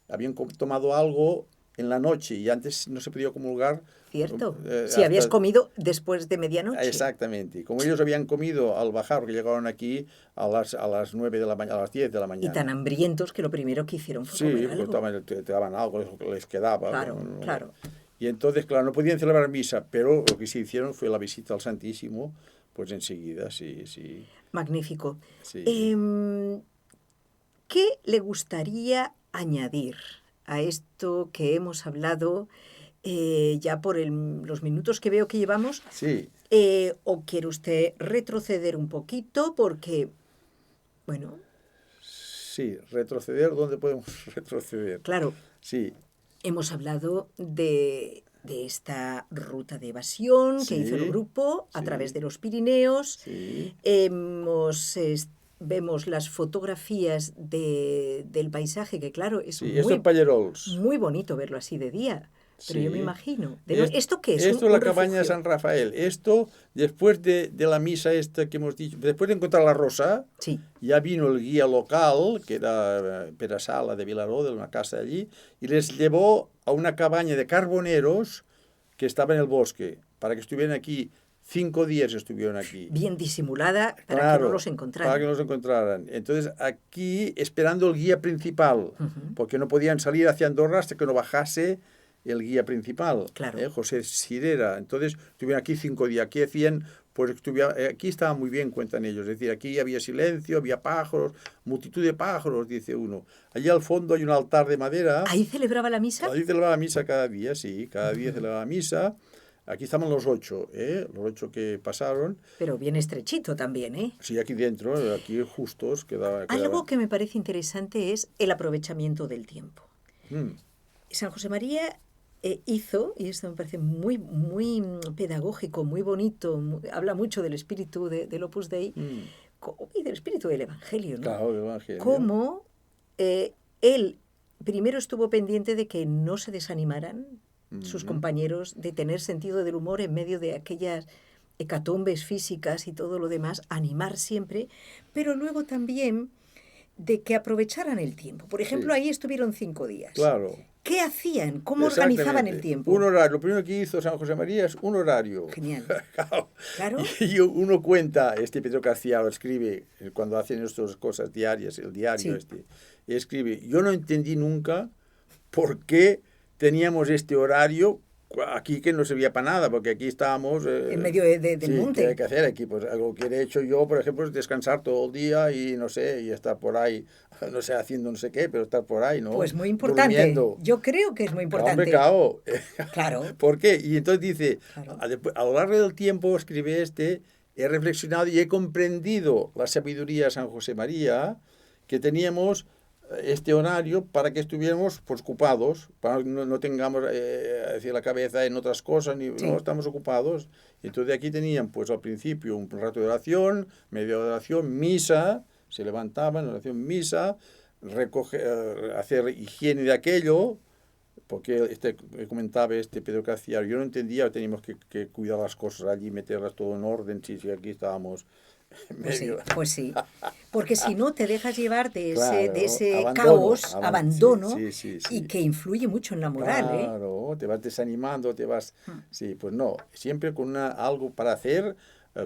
habían tomado algo en la noche y antes no se podía comulgar. Cierto. Si habías comido después de medianoche. Exactamente. Como ellos habían comido al bajar, porque llegaron aquí a las 9 de la mañana, a las 10 de la mañana. Y tan hambrientos que lo primero que hicieron fue comer algo. Te daban algo, les quedaba. Claro. Y entonces, claro, no podían celebrar misa, pero lo que sí hicieron fue la visita al Santísimo, pues enseguida, sí. Magnífico. Sí. ¿Qué le gustaría añadir a esto que hemos hablado ya por los minutos que veo que llevamos? Sí. ¿O quiere usted retroceder un poquito? Porque, bueno... Sí, retroceder, ¿dónde podemos retroceder? Claro. Sí. Hemos hablado de esta ruta de evasión que hizo el grupo a través de los Pirineos. Sí. Vemos las fotografías del paisaje, que claro, es muy bonito verlo así de día. Pero yo me imagino. ¿Esto qué es? Esto es la cabaña de San Rafael. Esto, después de la misa esta que hemos dicho, después de encontrar la rosa, ya vino el guía local, que era Pere Sala de Vilaró, de una casa de allí, y les llevó a una cabaña de carboneros que estaba en el bosque, para que estuvieran aquí. 5 días estuvieron aquí. Bien disimulada para que no los encontraran. Para que no los encontraran. Entonces, aquí esperando el guía principal, porque no podían salir hacia Andorra hasta que no bajase el guía principal, claro. José Sirera. Entonces, estuvieron aquí 5 días. Aquí hacían, pues aquí estaba muy bien, cuentan ellos. Es decir, aquí había silencio, había pájaros, multitud de pájaros, dice uno. Allí al fondo hay un altar de madera. ¿Ahí celebraba la misa? Ahí celebraba la misa cada día, sí. Cada día celebraba la misa. Aquí estaban los 8, los 8 que pasaron. Pero bien estrechito también, ¿eh? Sí, aquí dentro, aquí justos quedaba. Algo que me parece interesante es el aprovechamiento del tiempo. San José María hizo, y esto me parece muy, muy pedagógico, muy bonito, habla mucho del espíritu del Opus Dei y del espíritu del Evangelio, ¿no? Claro, del Evangelio. Cómo él primero estuvo pendiente de que no se desanimaran sus compañeros, de tener sentido del humor en medio de aquellas hecatombes físicas y todo lo demás, animar siempre, pero luego también de que aprovecharan el tiempo. Por ejemplo, Sí. ahí estuvieron 5 días. Claro. ¿Qué hacían? ¿Cómo organizaban el Exactamente. tiempo? Un horario. Lo primero que hizo San José María es un horario. Genial. Claro. Claro. Y uno cuenta, Pedro García lo escribe cuando hacen estas cosas diarias, el diario Sí. escribe, yo no entendí nunca por qué teníamos este horario aquí que no servía para nada, porque aquí estábamos... En medio del sí, monte. ¿qué hay que hacer aquí? Pues algo que he hecho yo, por ejemplo, es descansar todo el día y no sé, y estar por ahí, no sé, haciendo no sé qué, pero estar por ahí, ¿no? Pues muy importante. Durmiendo. Yo creo que es muy importante. Hombre, claro. Claro. ¿Por qué? Y entonces dice, Claro. a lo largo del tiempo, escribe he reflexionado y he comprendido la sabiduría de San José María, que teníamos este horario para que estuviéramos pues, ocupados, para que no tengamos decir, la cabeza en otras cosas, ni Sí. no estamos ocupados. Y entonces aquí tenían pues al principio un rato de oración, media hora de oración, misa, se levantaban, oración, misa, hacer higiene de aquello, porque comentaba Pedro Caciar, yo no entendía, teníamos que cuidar las cosas allí, meterlas todo en orden, si aquí estábamos medio... Pues sí. Porque si no te dejas llevar de Claro, ese abandono, caos, abandono, sí. y que influye mucho en la moral, ¿eh? Claro, te vas desanimando, te vas... Sí, pues no, siempre con algo para hacer,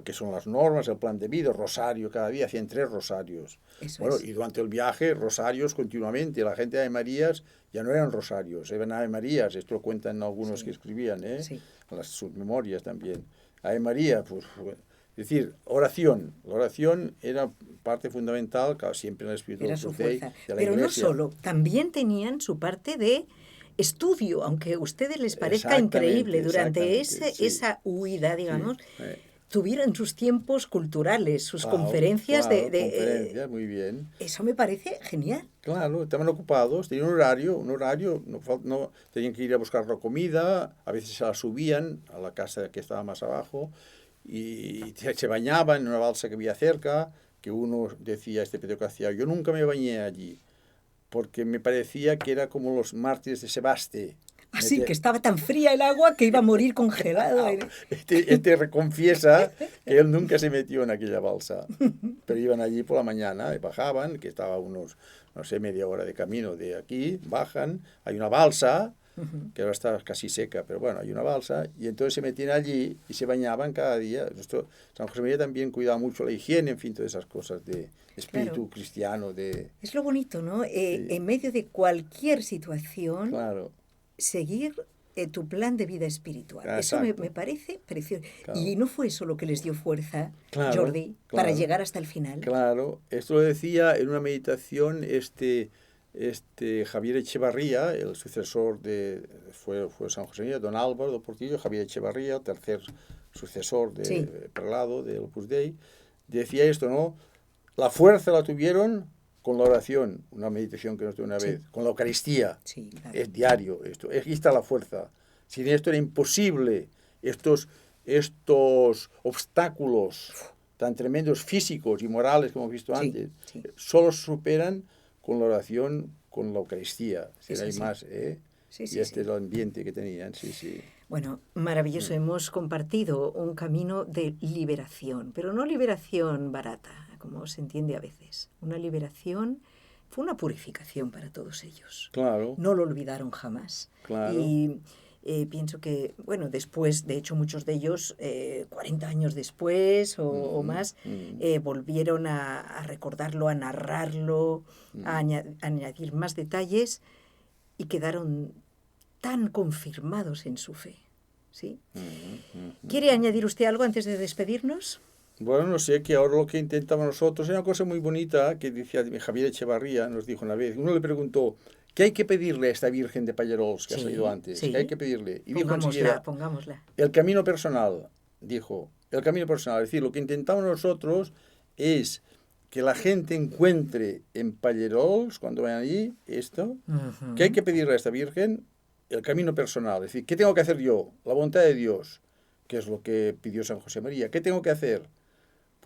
que son las normas, el plan de vida, rosario, cada día hacían 3 rosarios. Eso Bueno, es. y durante el viaje, rosarios continuamente. La gente de Ave Marías ya no eran rosarios, eran Ave Marías. Esto lo cuentan algunos Sí. que escribían, ¿eh? Sí. Sus memorias también. Ave María, pues... Es decir, oración. La oración era parte fundamental, claro, siempre en el espíritu Era del su Opus Dei, fuerza. de la Pero no Iglesia. solo, también tenían su parte de estudio, aunque a ustedes les parezca increíble, durante exactamente, sí. esa huida, digamos, Sí, tuvieron sus tiempos culturales, sus claro, conferencias claro, de conferencias, muy bien. eso me parece genial. Claro, estaban ocupados, tenían un horario, no tenían que ir a buscar la comida, a veces se la subían a la casa que estaba más abajo y se bañaban en una balsa que había cerca, que uno decía, Pedro Caciar, yo nunca me bañé allí, porque me parecía que era como los mártires de Sebaste. Así que estaba tan fría el agua que iba a morir congelado. Confiesa que él nunca se metió en aquella balsa, pero iban allí por la mañana y bajaban, que estaba a unos, no sé, media hora de camino de aquí, bajan, hay una balsa, que ahora está casi seca, pero bueno, hay una balsa, y entonces se metían allí y se bañaban cada día. San José María también cuidaba mucho la higiene, en fin, todas esas cosas de espíritu cristiano. Es lo bonito, ¿no? Sí. En medio de cualquier situación, Claro. seguir tu plan de vida espiritual. Eso Exacto. me parece precioso. Claro. Y no fue eso lo que les dio fuerza, Claro, Jordi, para claro. llegar hasta el final. Claro, esto lo decía en una meditación Javier Echevarría, el sucesor fue San José María, don Álvaro de Portillo, Javier Echevarría, tercer sucesor de prelado del Opus Dei, decía esto, ¿no? La fuerza la tuvieron con la oración, una meditación que nos dio una vez, con la Eucaristía, Sí, claro. es diario esto, aquí está la fuerza. Sin esto era imposible, estos obstáculos tan tremendos físicos y morales como hemos visto antes, solo se superan con la oración, con la Eucaristía. Hay más, ¿eh? Sí, y es el ambiente que tenían, sí. Bueno, maravilloso. Hemos compartido un camino de liberación, pero no liberación barata, como se entiende a veces. Una liberación, fue una purificación para todos ellos. Claro. No lo olvidaron jamás. Claro. Y pienso que, bueno, después, de hecho, muchos de ellos, 40 años después o más, volvieron a recordarlo, a narrarlo, a añadir más detalles y quedaron tan confirmados en su fe. ¿Sí? ¿Quiere añadir usted algo antes de despedirnos? Bueno, no sé, que ahora lo que intentamos nosotros es una cosa muy bonita que decía Javier Echevarría, nos dijo una vez. Uno le preguntó, ¿qué hay que pedirle a esta Virgen de Pallerols que ha salido antes? Sí. ¿Qué hay que pedirle? Y dijo pongámosla. El camino personal, dijo. El camino personal. Es decir, lo que intentamos nosotros es que la gente encuentre en Pallerols, cuando vayan allí, esto. ¿Qué hay que pedirle a esta Virgen? El camino personal. Es decir, ¿qué tengo que hacer yo? La voluntad de Dios, que es lo que pidió San José María. ¿Qué tengo que hacer?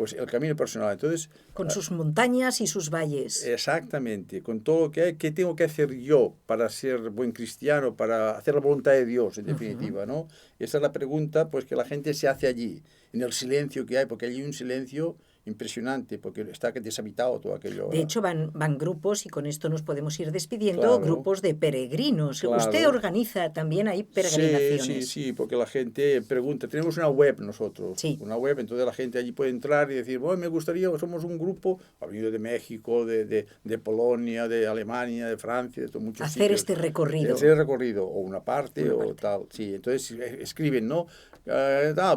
pues el camino personal. Entonces, Con sus montañas y sus valles. exactamente, con todo lo que hay, ¿qué tengo que hacer yo para ser buen cristiano, para hacer la voluntad de Dios, en definitiva, ¿no? Esa es la pregunta, pues, que la gente se hace allí, en el silencio que hay, porque allí hay un silencio impresionante, porque está deshabitado todo aquello. De hecho, van grupos, y con esto nos podemos ir despidiendo, Claro. grupos de peregrinos. Claro. Usted organiza también ahí peregrinaciones. Sí, porque la gente pregunta. Tenemos una web nosotros, Sí. una web, entonces la gente allí puede entrar y decir, bueno, me gustaría, somos un grupo, ha venido de México, de Polonia, de Alemania, de Francia, de todos muchos Hacer sitios. este recorrido. Hacer el recorrido, o una parte, o tal, sí. Entonces escriben, ¿no?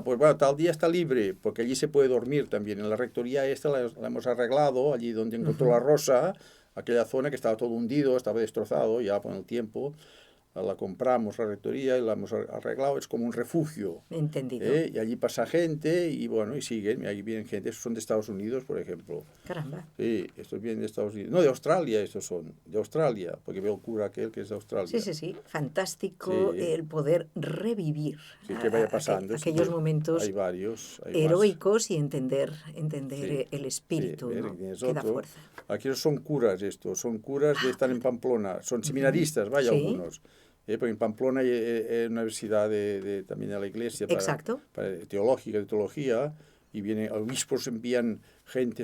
Pues bueno, tal día está libre, porque allí se puede dormir también. En la rectoría esta la hemos arreglado, allí donde encontró la Rosa, aquella zona que estaba todo hundido, estaba destrozado ya con el tiempo. La compramos, la rectoría, y la hemos arreglado, es como un refugio. Entendido. Y allí pasa gente, y bueno, y siguen, y ahí vienen gente, estos son de Estados Unidos, por ejemplo. Caramba. Sí, estos vienen de Estados Unidos. No, de Australia estos son, de Australia, porque veo el cura aquel que es de Australia. Sí. Fantástico Sí. el poder revivir Sí, que vaya pasando. sí, aquellos momentos hay varios. Hay heroicos y entender Sí. el espíritu, Sí, ¿no? tienes que da otro. fuerza. Aquí son curas estos, son curas de estar en Pamplona, son seminaristas, vaya, Sí. algunos. Porque en Pamplona hay una universidad también de la iglesia Exacto. para teológica, de teología, y vienen obispos, envían gente,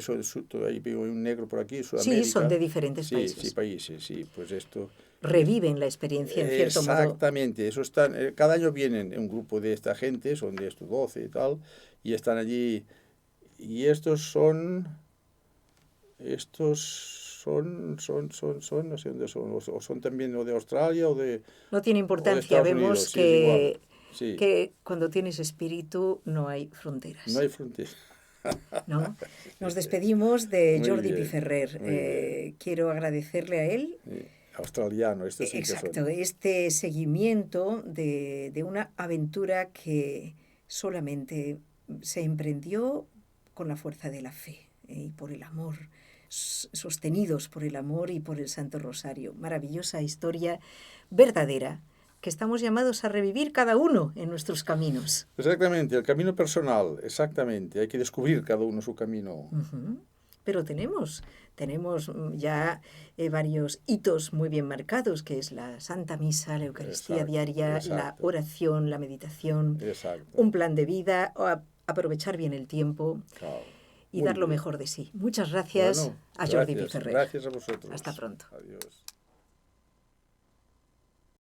ahí veo un negro por aquí, Sudamérica. Sí, son de diferentes Sí, países. sí, países, sí, pues esto. Reviven la experiencia, en cierto modo. Exactamente, eso están, cada año vienen un grupo de esta gente, son de estos 12 y tal, y están allí, y estos son, no sé dónde son, o son también o de Australia o de... No tiene o de importancia, Estados vemos Unidos, sí, es igual. Sí, que cuando tienes espíritu no hay fronteras. no hay frontera. ¿No? Nos despedimos de Muy Jordi bien, Piferrer. muy bien. Quiero agradecerle a él. Australiano, estos sí que Exacto, son. este seguimiento de una aventura que solamente se emprendió con la fuerza de la fe y por el amor, sostenidos por el amor y por el Santo Rosario. Maravillosa historia verdadera que estamos llamados a revivir cada uno en nuestros caminos. Exactamente, el camino personal, exactamente. Hay que descubrir cada uno su camino. Pero tenemos ya varios hitos muy bien marcados, que es la Santa Misa, la Eucaristía Exacto, diaria, la exacto. oración, la meditación, Exacto. un plan de vida, aprovechar bien el tiempo Claro. y Muy dar lo bien. mejor de sí. Muchas gracias Bueno, a Jordi gracias, Piferrer. gracias a vosotros. Hasta pronto. Adiós.